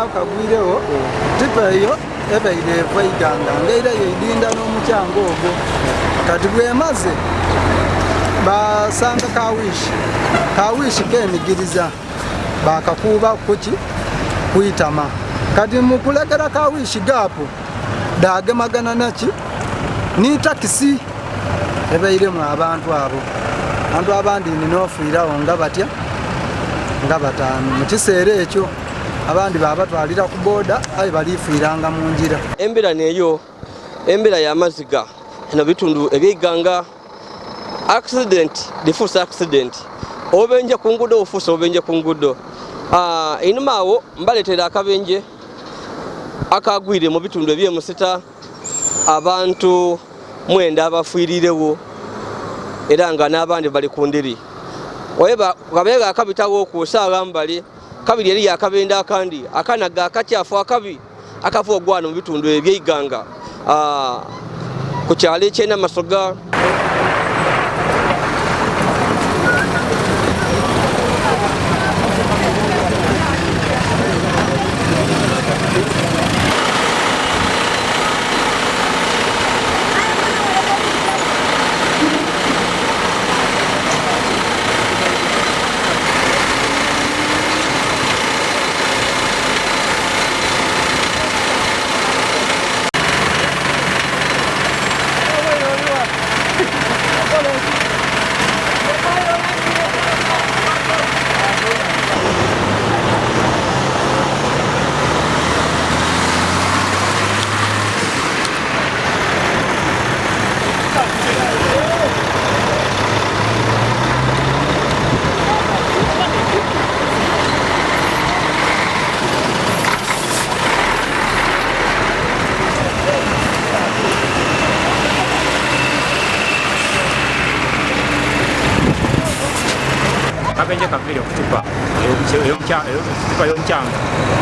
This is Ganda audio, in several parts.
akagwirewo tipa eyo ebeire eva Iganga ngaira yeidinda n'omucyango ogwo kati bwemaze basanga kawishi kemigiriza bakakuba kuki kuitama kati mukulegera kawishi gapo dagemagana naki ni takisi ebeiremu abantu abo abantu abandi ninofiirawo nga batya nga batano mu kiseera ekyo abandi babatwalira ku boda ayi balifiiranga mu njira. Embera neyo embera ya maziga eno bitundu eby'Iganga accident difusa accident obenje ku ngudo ofusa obenje ku ngudo inuma awo mbaletera akabenje akagwire mu bitundu eby'emusita abantu mwenda abafiirirewo era nga n'abandi bali ku ndiri oyeba kabega akabitawo okusaala mbali kabiri eri akabenda akandi akanaga akatyafu akabi akafu ogwana mu bitundu eby'Iganga ku kyalo eky'ena masoga Kabenje kavile kutupa yomchanga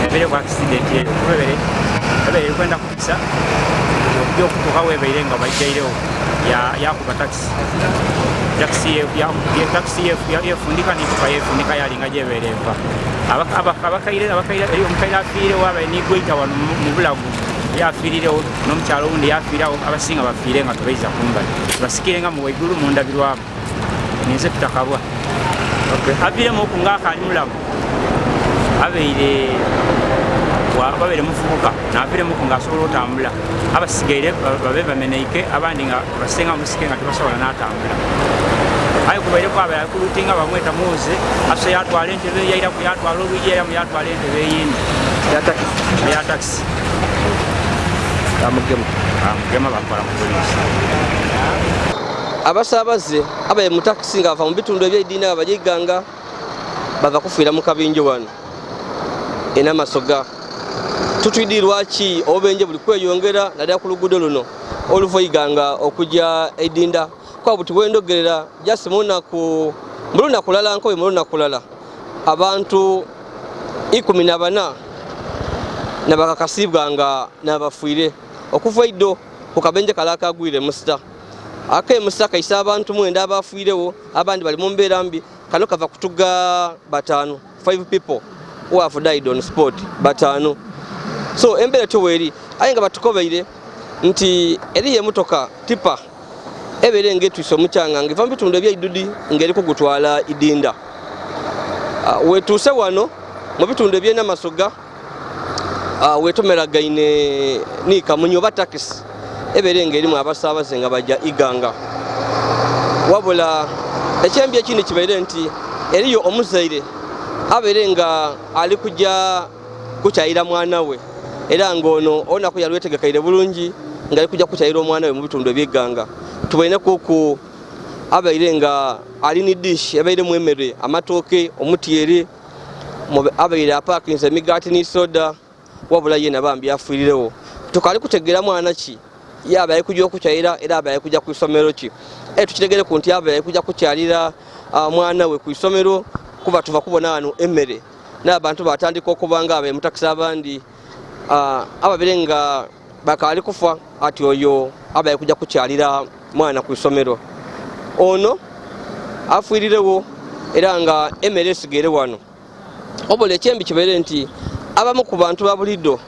ebere kwa accident ebere kwenda kupisa byo kutoka webere nga bajeyo ya kuba taxi ya fundika ni kwa fundika yali nga jebereva abakaire eyo mukaira afire waba ni goita wano mubulagu ya afirire no mchalo undi ya afirawo abasinga bafire nga tubeiza kumbali basikire nga mu weguru mu ndabirwa nize tutakabwa. Abire moku ngaka ali mulamu abeire mufubuka nabire moku ngasobola otambula abasigaire babe bameneike abandi nga basenga musike nga tebasobola n'atambula ayi kubaire kwabera kulutinga bamweta muze aso yatwala entebe yaira kuyatwala oluyera mu yatwala entebe yindi ya taxi amugema bakola mu polisi abasabaze abaye mu taxi nga ava mu bitundu eby'eddiini abagy'Iganga bava kufiira mu kabinje wano ena masoga tutuidirwaki obenje buli kweyongera naddala ku luguudo luno oluva Iganga okujja Edinda kwa buti bwendogerera jasi muluna kulala nkobe muluna kulala abantu 14 nabakakasibwa nga nabafuire okuva iddo ku kabenje kalaka agwire musita ake musaka isa abantu mwenda abafuirewo abandi bali mu mbeera mbi kano kava kutuga batano 5 people who have died on spot batano so embeera toweri ayenga batukobeire nti eriye motoka tipa ebere ngetwiso muchanga ngiva bitundu eby'idudi ngeri kugutwala Idinda wetuse wano mu bitundu eby'ena masoga wetumeragaine ni kamunyo batakisi ebere ngeri mu abasabaze nga bajja Iganga wabula ekyembi ekindi kibaire nti eriyo omuzaire abere nga ali kujja kukyayira mwana we era ngono ona ko yalwetegekaire bulungi nga ali kujja kukyayira omwana we mu bitundu eby'Iganga tubaine kuku abaire nga ali ni dish abaire mu emere amatoke omutiere abaire aparkinze migati ni soda wabula yena bambi afuirirewo tukali kutegera mwana ki yaba yakujja okukyayira era aba yakujja ku isomero ki tukitegere ku nti aba yakujja kukyalira mwana we ku isomero kuba tuva kubona wano emmere n'abantu batandika okubanga abe mutakisa abandi ababire nga bakali kufa ati oyo aba yakujja kukyalira mwana ku isomero ono afuirirewo era nga emmere esigere wano obole kyembi kibeere nti abamu ku bantu babuliddo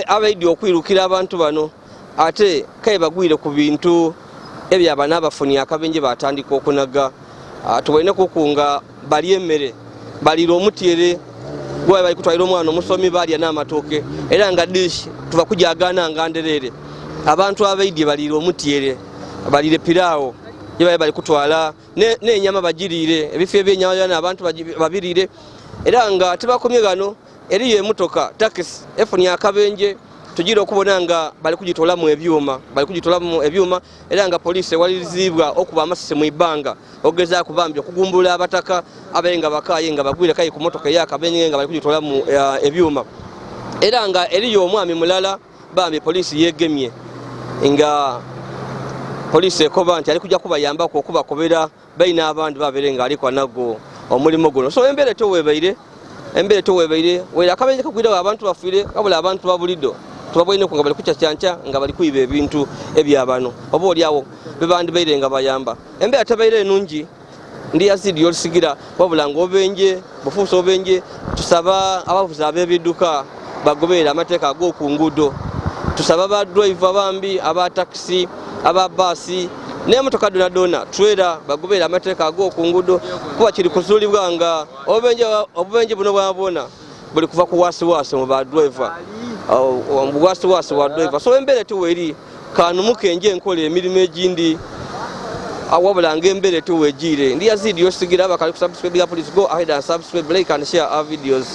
abaidde okwirukira abantu bano ate kaye bagwire ku bintu ebyabana abafuni akabenje batandika okunaga. Tubalina kukunga bali emmere balira omutyere gwe bali kutwalira omwana omusomi balya n'amatooke era nga dish tuva kujagana nga nderere abantu abaidye balira omutyere balire piraawo ye bali kutwala n'enyama bagirire ebifo ebyenyama abantu babirire era nga tebakomye gano eriyo emotoka taxi efuni akabenje tugira okubona nga bali kugitola mu ebyuma era nga police walizibwa okuba amasise mu ibanga ogeza kubambye okugumbula abataka abenga bakaye nga bagwire kayi ku motoka yakabenye nga bali kugitola mu ebyuma era nga eriyo omwami mulala bambi police yegemye nga police ekoba nti ali kujja kubayamba ko kubakobera baina abantu baberenga ali kwa nago omulimo guno so embere towebaire wera akabenje kagwira abantu bafire kabula abantu babuliddo tubabwine ku nga bali kucyanca nga bali kuiba ebintu ebyabano oba oliawo bebandi baire nga bayamba embere tabaire enungi ndi Yazid Yolisigira wabula ngo obenje bufuso obenje tusaba abavuzi abebiduka bagobera amateeka ag'okungudo tusaba ba driver bambi aba taxi aba basi n'emotoka dona trailer bagobera amateeka ag'okungudo kuba kiri kuzulibwa nga obubenje buno bwabona buli kuva ku wasiwasi mu ba driver wasiwasi wa driver so embere tuweri kanumukenje enkola emirimu egindi awabula ngembere tuwejire ndi Yazid Yolisigira bakali kusubscribe please go ahead and subscribe, like and share our videos.